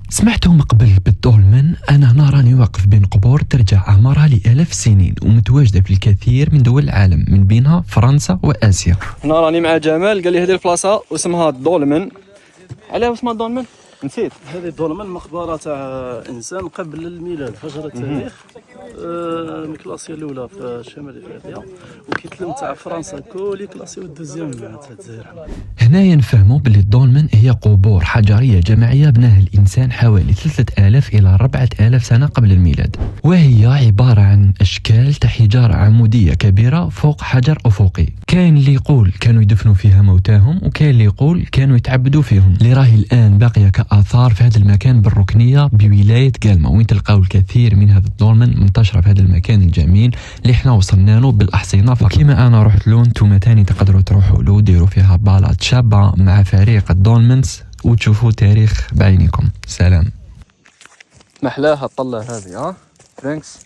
سمعتهم قبل بالدولمن. أنا هنا راني واقف بين قبور ترجع أعمارها لآلاف السنين ومتواجدة في الكثير من دول العالم من بينها فرنسا وآسيا. هنا راني مع جمال قال لي هذه البلاصة واسمها الدولمن. علاه اسمها الدولمن؟ نسيت. هذه الدولمن مقبرة تاع إنسان قبل الميلاد فجر التاريخ. الكلاسيه الاولى في شمال افريقيا وكيتلم تاع فرنسا كولي كلاسيو الدوزيام تاع الجزائر. هنايا نفهموا باللي الدولمن هي قبور حجريه جماعيه بناها الانسان حوالي 3000 الى 4000 سنه قبل الميلاد، وهي عباره عن اشكال تاع حجاره عموديه كبيره فوق حجر افقي. كاين اللي يقول كانوا يدفنوا فيها موتاهم، وكاين اللي يقول كانوا يتعبدوا فيهم، اللي راهي الان باقيه كاثار في هذا المكان بالركنيه بولايه قلمه، وين تلقاو الكثير من هذا الدولمن منتشره في هذا المكان الجميل اللي احنا وصلنا له بالاحصنه. فكما انا رحت له نتوما تاني تقدروا تروحوا له وديروا فيها بالات شابه مع فريق الدولمنز وتشوفوا تاريخ بعينكم. سلام. محلاها الطله هذه. ثانكس.